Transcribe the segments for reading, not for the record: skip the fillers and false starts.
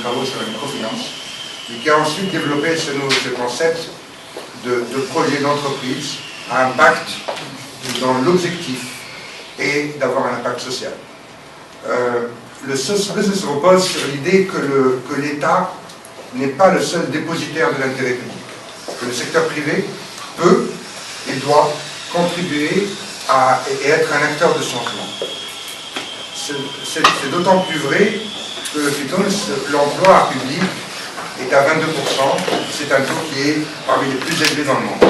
travaux sur la microfinance, et qui a ensuite développé ce concept de projet d'entreprise à impact dont l'objectif est d'avoir un impact social. Le social business repose sur l'idée que l'État n'est pas le seul dépositaire de l'intérêt public, que le secteur privé peut et doit contribuer et être un acteur de changement. C'est d'autant plus vrai que l'emploi public est à 22%, c'est un taux qui est parmi les plus élevés dans le monde.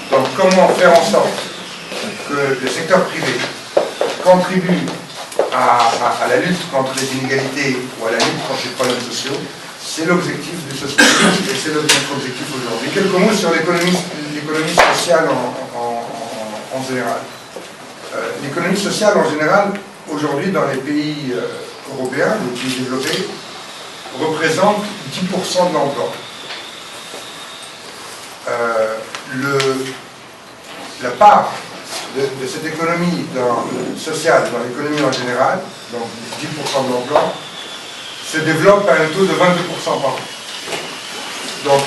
Donc comment faire en sorte que le secteur privé contribue à la lutte contre les inégalités ou à la lutte contre les problèmes sociaux, c'est l'objectif du socialisme et c'est notre objectif aujourd'hui. Quelques mots sur l'économie sociale en général. L'économie sociale en général, aujourd'hui dans les pays européens, les pays développés, représente 10% de l'emploi. La part de cette économie sociale dans l'économie en général, donc 10% de l'emploi, se développe à un taux de 22% par an. Donc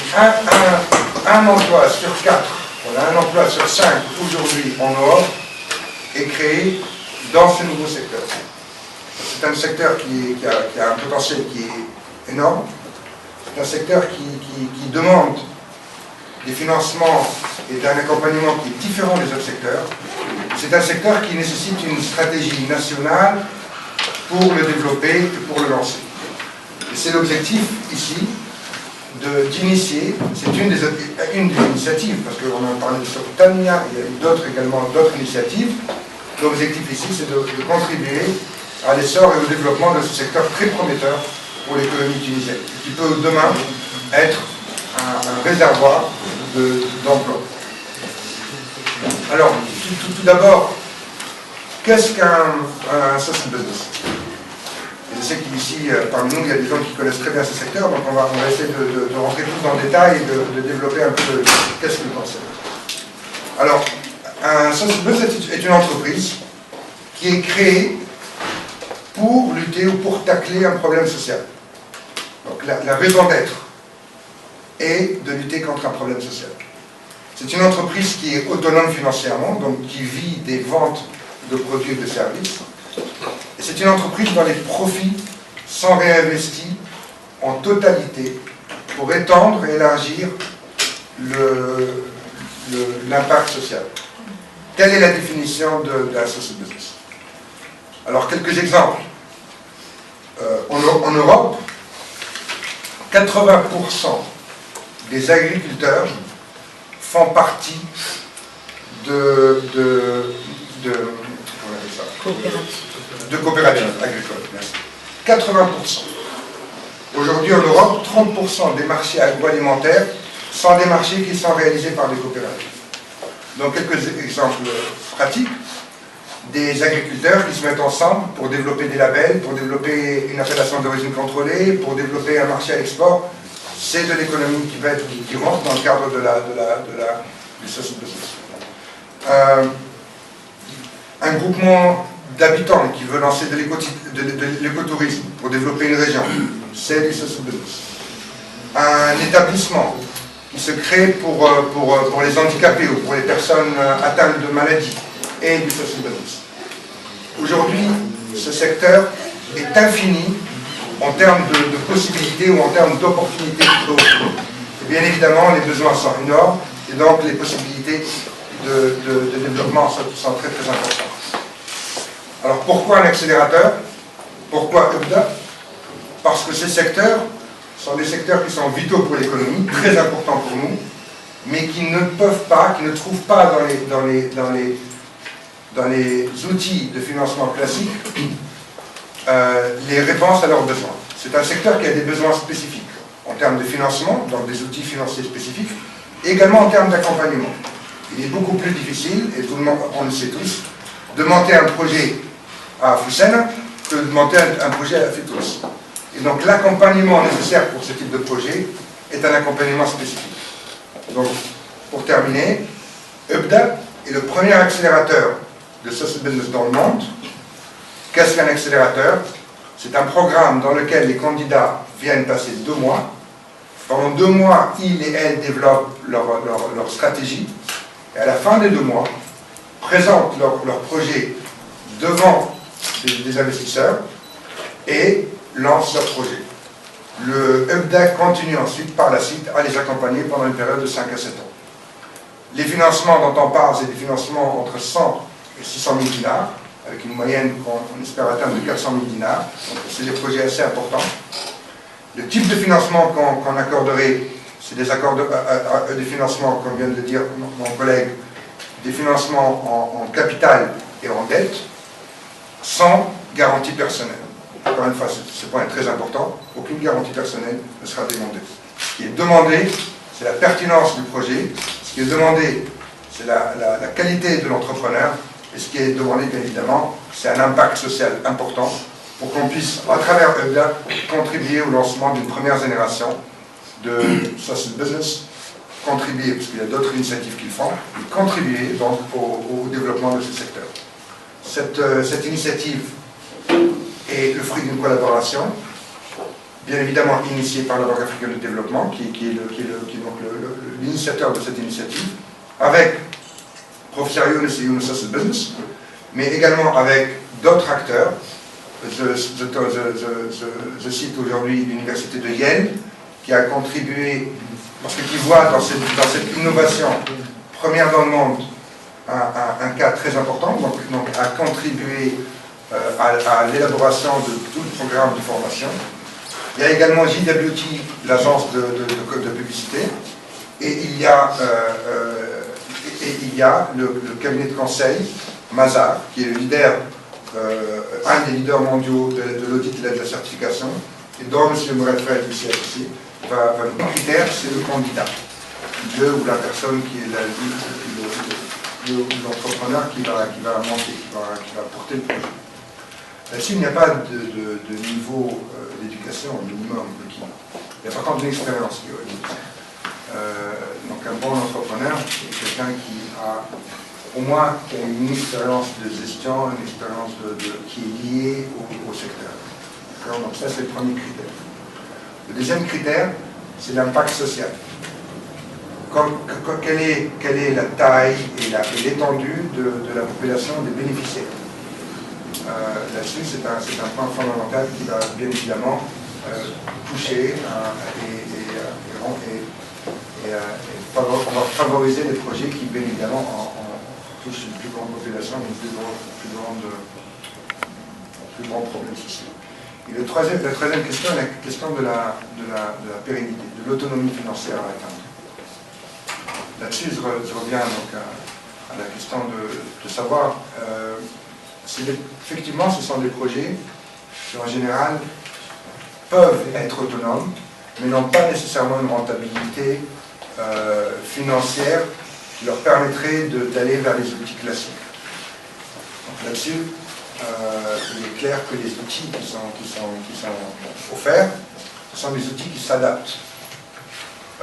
un emploi sur 4, on a un emploi sur 5 aujourd'hui en Europe, est créé dans ce nouveau secteur. C'est un secteur qui a un potentiel qui est énorme. C'est un secteur qui demande des financements et d'un accompagnement qui est différent des autres secteurs. C'est un secteur qui nécessite une stratégie nationale pour le développer et pour le lancer. Et c'est l'objectif ici d'initier, c'est une des initiatives, parce qu'on a parlé de Sokotania, il y a eu d'autres initiatives. L'objectif ici, c'est de contribuer à l'essor et au développement de ce secteur très prometteur pour l'économie tunisienne, qui peut demain être un réservoir d'emploi. Alors, tout d'abord, qu'est-ce qu'un social business? Je sais qu'ici, parmi nous, il y a des gens qui connaissent très bien ce secteur, donc on va essayer de rentrer tous dans le détail et de développer un peu qu'est-ce que le concept. Alors, un social business est une entreprise qui est créée pour lutter ou pour tacler un problème social. Donc la raison d'être est de lutter contre un problème social. C'est une entreprise qui est autonome financièrement, donc qui vit des ventes de produits et de services. Et c'est une entreprise dont les profits sont réinvestis en totalité pour étendre et élargir l'impact social. Telle est la définition d'un social business. Alors, quelques exemples. En Europe, 80% des agriculteurs font partie de coopératives agricoles. Merci. 80%. Aujourd'hui en Europe, 30% des marchés agroalimentaires sont des marchés qui sont réalisés par des coopératives. Donc quelques exemples pratiques. Des agriculteurs qui se mettent ensemble pour développer des labels, pour développer une appellation d'origine contrôlée, pour développer un marché à l'export. C'est de l'économie qui rentre dans le cadre du social business. Un groupement d'habitants qui veut lancer de l'écotourisme pour développer une région, c'est du social business. Un établissement qui se crée pour les handicapés ou pour les personnes atteintes de maladies, et du social business. Aujourd'hui, ce secteur est infini en termes de possibilités ou en termes d'opportunités qu'il peut offrir. Et bien évidemment, les besoins sont énormes et donc les possibilités de développement sont très très importantes. Alors pourquoi un accélérateur? Pourquoi EBDA? Parce que ces secteurs sont des secteurs qui sont vitaux pour l'économie, très importants pour nous, mais qui ne peuvent pas, qui ne trouvent pas dans les outils de financement classiques les réponses à leurs besoins. C'est un secteur qui a des besoins spécifiques en termes de financement, donc des outils financiers spécifiques, et également en termes d'accompagnement. Il est beaucoup plus difficile, et tout le monde, on le sait tous, de monter un projet à Foussène que de monter un projet à Fétous. Et donc l'accompagnement nécessaire pour ce type de projet est un accompagnement spécifique. Donc, pour terminer, EBDA est le premier accélérateur de social business dans le monde. Qu'est-ce qu'un accélérateur? C'est un programme dans lequel les candidats viennent passer 2 mois. Pendant 2 mois, ils et elles développent leur stratégie. Et à la fin des 2 mois, présentent leur projet devant des investisseurs et lancent leur projet. Le UPDA continue ensuite, par la suite, à les accompagner pendant une période de 5 à 7 ans. Les financements dont on parle, c'est des financements entre 100 et 600 000 dinars, avec une moyenne qu'on espère atteindre de 400 000 dinars. Donc c'est des projets assez importants. Le type de financement qu'on accorderait, c'est des accords des financements, comme vient de le dire mon collègue, des financements en capital et en dette, sans garantie personnelle. Encore une fois, ce point est très important, aucune garantie personnelle ne sera demandée. Ce qui est demandé, c'est la pertinence du projet, ce qui est demandé, c'est la qualité de l'entrepreneur, et ce qui est demandé, bien évidemment, c'est un impact social important pour qu'on puisse, à travers UPDA, contribuer au lancement d'une première génération de social business, contribuer, parce qu'il y a d'autres initiatives qui le font, et contribuer donc au développement de ce secteur. Cette initiative est le fruit d'une collaboration, bien évidemment initiée par la Banque africaine de développement, qui est l'initiateur de cette initiative, avec Professeur Younes et Younes Social Business, mais également avec d'autres acteurs. Je cite aujourd'hui l'université de Yale, qui a contribué, parce qu'ils voient dans cette innovation première dans le monde un cas très important, donc a contribué à l'élaboration de tout le programme de formation. Il y a également JWT, l'agence de publicité, et il y a le cabinet de conseil, Mazars, qui est le leader, un des leaders mondiaux de l'audit et de la certification, et dont M. Mourad-Fred, ici, le critère, c'est le candidat, le ou la personne qui est l'entrepreneur qui va monter, qui va porter le projet. Là-dessus, il n'y a pas de niveau d'éducation minimum requis. Il y a par contre de l'expérience qui est requise. Donc un bon entrepreneur, c'est quelqu'un qui a au moins une expérience de gestion, une expérience qui est liée au secteur. Donc ça, c'est le premier critère. Le deuxième critère, c'est l'impact social. Quelle est la taille et l'étendue de la population des bénéficiaires. Là-dessus, c'est un point fondamental qui va bien évidemment toucher et favoriser les projets qui, bien évidemment, touchent une plus grande population, une plus grande problème social. Et la troisième question est la question de la pérennité, de l'autonomie financière à atteindre. Là-dessus, je reviens donc à la question de savoir, effectivement, ce sont des projets qui, en général, peuvent être autonomes, mais n'ont pas nécessairement une rentabilité financière qui leur permettrait d'aller vers les outils classiques. Donc là-dessus, il est clair que les outils qui sont offerts, ce sont des outils qui s'adaptent.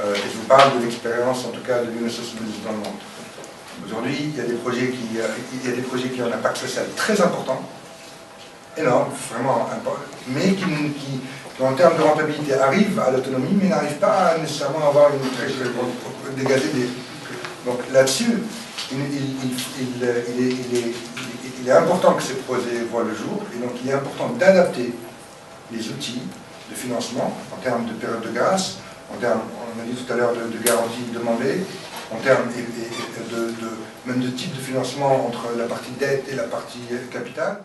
Et je vous parle de l'expérience, en tout cas, de Younes Social Business dans le monde. Aujourd'hui, il y a des projets qui ont un impact social très important, énorme, vraiment important, mais qui en termes de rentabilité, arrivent à l'autonomie, mais n'arrivent pas nécessairement à avoir une très dégager des. Donc là-dessus, il est important que ces projets voient le jour, et donc il est important d'adapter les outils de financement en termes de période de grâce, en termes, on a dit tout à l'heure, de garantie demandée, en termes même de type de financement entre la partie dette et la partie capital.